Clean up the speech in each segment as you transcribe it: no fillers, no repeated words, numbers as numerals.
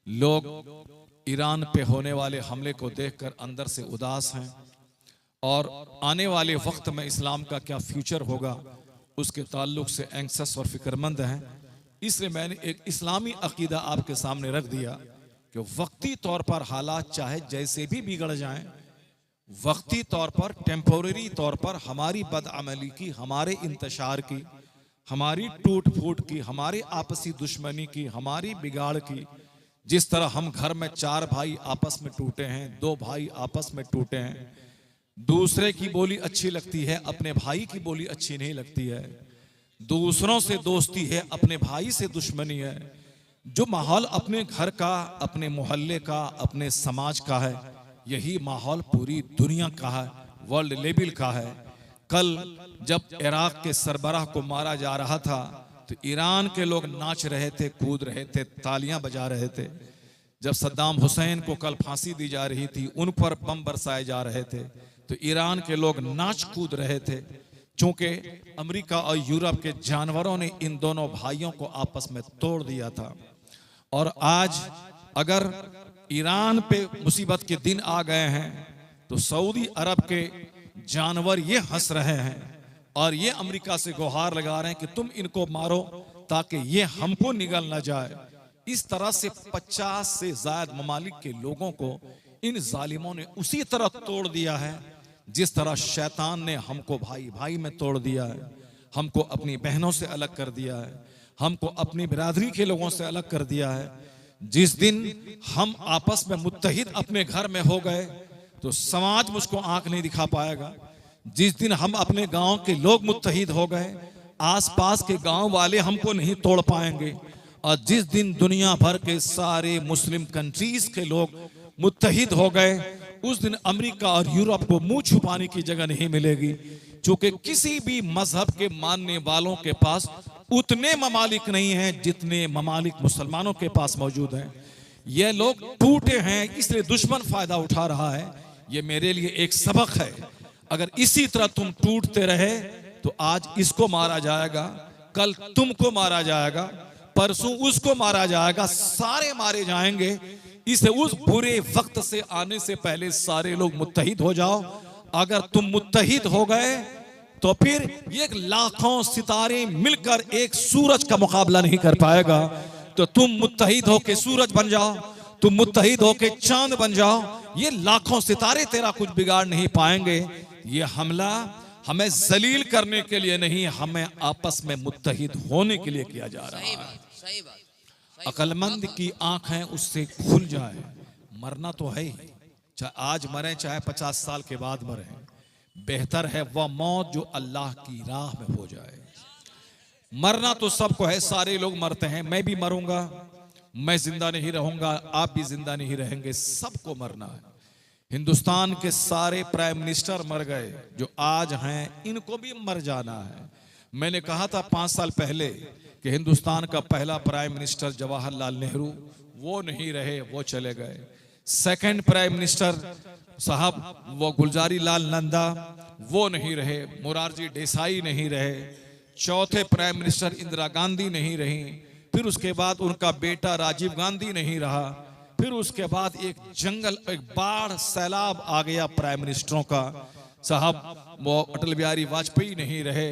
लोग ईरान पे होने वाले हमले को देखकर अंदर से उदास हैं और आने वाले वक्त में इस्लाम का क्या फ्यूचर होगा उसके ताल्लुक से एंक्सस और फिक्रमंद हैं। इसलिए मैंने एक इस्लामी अकीदा आपके सामने रख दिया कि वक्ती तौर पर हालात चाहे जैसे भी बिगड़ जाएं, वक्ती तौर पर टेम्पोररी तौर पर हमारी बदअमली की, हमारे इंतशार की, हमारी टूट फूट की, हमारे आपसी दुश्मनी की, हमारी बिगाड़ की, जिस तरह हम घर में 4 भाई आपस में टूटे हैं, 2 भाई आपस में टूटे हैं, दूसरे की बोली अच्छी लगती है, अपने भाई की बोली अच्छी नहीं लगती है, दूसरों से दोस्ती है, अपने भाई से दुश्मनी है। जो माहौल अपने घर का, अपने मोहल्ले का, अपने समाज का है, यही माहौल पूरी दुनिया का है, वर्ल्ड लेवल का है। कल जब इराक के सरबराह को मारा जा रहा था तो ईरान के लोग नाच रहे थे, कूद रहे थे, तालियां बजा रहे थे। जब सद्दाम हुसैन को कल फांसी दी जा रही थी, उन पर बम बरसाए जा रहे थे, तो ईरान के लोग नाच कूद रहे थे, चूंकि अमेरिका और यूरोप के जानवरों ने इन दोनों भाइयों को आपस में तोड़ दिया था। और आज अगर ईरान पे मुसीबत के दिन आ गए हैं तो सऊदी अरब के जानवर ये हंस रहे हैं और ये अमेरिका से गुहार लगा रहे हैं कि तुम इनको मारो ताकि ये हमको निगल ना जाए। इस तरह से 50 से ज्यादा ममालिक के लोगों को इन जालिमों ने उसी तरह तोड़ दिया है जिस तरह शैतान ने हमको भाई भाई में तोड़ दिया है, हमको अपनी बहनों से अलग कर दिया है, हमको अपनी बिरादरी के लोगों से अलग कर दिया है। जिस दिन हम आपस में मुत्तहिद अपने घर में हो गए तो समाज मुझको आंख नहीं दिखा पाएगा। जिस दिन हम अपने गांव के लोग मुत्तहिद हो गए, आसपास के गांव वाले हमको नहीं तोड़ पाएंगे। और जिस दिन दुनिया भर के सारे मुस्लिम कंट्रीज के लोग मुत्तहिद हो गए, उस दिन अमेरिका और यूरोप को मुंह छुपाने की जगह नहीं मिलेगी, क्योंकि किसी भी मजहब के मानने वालों के पास उतने ममालिक नहीं हैं जितने ममालिक मुसलमानों के पास मौजूद हैं। ये लोग टूटे हैं, इसलिए दुश्मन फायदा उठा रहा है। ये मेरे लिए एक सबक है। अगर इसी तरह तुम टूटते रहे तो आज इसको मारा जाएगा, कल तुमको मारा जाएगा, परसों उसको मारा जाएगा, सारे मारे जाएंगे। इसे उस बुरे वक्त से आने से पहले सारे लोग मुत्तहिद हो जाओ। अगर तुम मुत्तहिद हो गए तो फिर ये लाखों सितारे मिलकर एक सूरज का मुकाबला नहीं कर पाएगा। तो तुम मुत्तहिद होके सूरज बन जाओ, तुम मुत्तहिद होके चांद बन जाओ, ये लाखों सितारे तेरा कुछ बिगाड़ नहीं पाएंगे। ये हमला हमें जलील करने के लिए नहीं, हमें आपस में मुत्तहिद होने के लिए किया जा रहा है। सही बात। अक्लमंद की आंखें उससे खुल जाए। मरना तो है ही, चाहे आज मरे चाहे 50 साल के बाद मरे, बेहतर है वह मौत जो अल्लाह की राह में हो जाए। मरना तो सबको है, सारे लोग मरते हैं, मैं भी मरूंगा, मैं जिंदा नहीं रहूंगा, आप भी जिंदा नहीं रहेंगे, सबको मरना है। हिंदुस्तान के सारे प्राइम मिनिस्टर मर गए जो आज हैं, इनको भी मर जाना है। मैंने कहा था 5 साल पहले कि हिंदुस्तान का पहला प्राइम मिनिस्टर जवाहरलाल नेहरू, वो नहीं रहे, वो चले गए। सेकंड प्राइम मिनिस्टर साहब वो गुलजारी लाल नंदा, वो नहीं रहे। मोरारजी देसाई नहीं रहे। चौथे प्राइम मिनिस्टर इंदिरा गांधी नहीं रही। फिर उसके बाद उनका बेटा राजीव गांधी नहीं रहा। फिर उसके बाद एक बाढ़ सैलाब आ गया प्राइम मिनिस्टरों का। साहब वो अटल बिहारी वाजपेयी नहीं रहे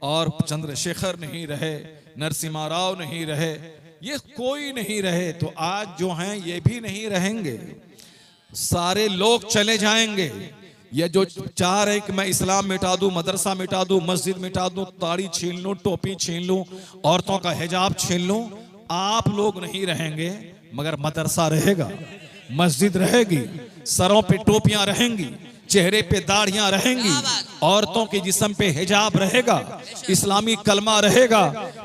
और चंद्रशेखर नहीं रहे, नरसिम्हा राव नहीं रहे, ये कोई नहीं रहे। तो आज जो हैं ये भी नहीं रहेंगे, सारे लोग चले जाएंगे। ये जो चाह रहे कि मैं इस्लाम मिटा दूं, मदरसा मिटा दूं, मस्जिद मिटा दूं, ताड़ी छीन लूं, टोपी छीन लूं, औरतों का हिजाब छीन लूं, आप लोग नहीं रहेंगे, मगर मदरसा रहेगा, मस्जिद रहेगी, सरों पे टोपियां रहेंगी, चेहरे पे दाढ़ियां रहेंगी, औरतों के जिस्म पे हिजाब रहेगा, इस्लामी कलमा रहेगा।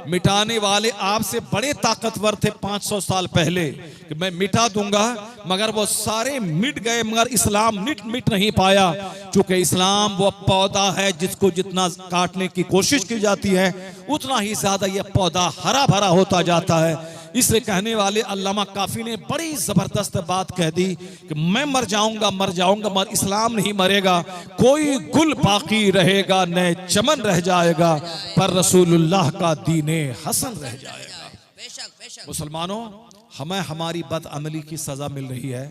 मिटाने वाले आपसे बड़े ताकतवर थे 500 साल पहले कि मैं मिटा दूंगा, मगर वो सारे मिट गए, मगर इस्लाम मिट नहीं पाया, क्योंकि इस्लाम वो पौधा है जिसको जितना काटने की कोशिश की जाती है उतना ही ज्यादा ये पौधा हरा भरा होता जाता है। इसलिए कहने वाले अल्लामा काफी ने बड़ी जबरदस्त बात कह दी कि मैं मर जाऊंगा मगर इस्लाम नहीं मरेगा। कोई गुल बाकी रहेगा, नए चमन रह जाएगा, पर रसूलुल्लाह का दीने हसन रह जाएगा। मुसलमानों, हमें हमारी बदअमली की सजा मिल रही है,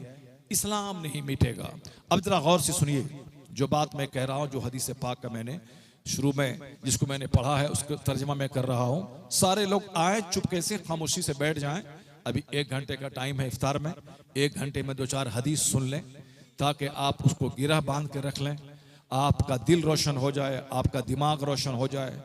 इस्लाम नहीं मिटेगा। अब जरा गौर से सुनिए जो बात मैं कह रहा हूं, जो हदीस पाक का मैंने शुरू में जिसको मैंने पढ़ा है उसका तर्जमा मैं कर रहा हूं। सारे लोग आए चुपके से खामोशी से बैठ जाएं। अभी 1 घंटे का टाइम है इफ्तार में, 1 घंटे में 2-4 हदीस सुन लें ताकि आप उसको गिरह बांध के रख लें, आपका दिल रोशन हो जाए, आपका दिमाग रोशन हो जाए।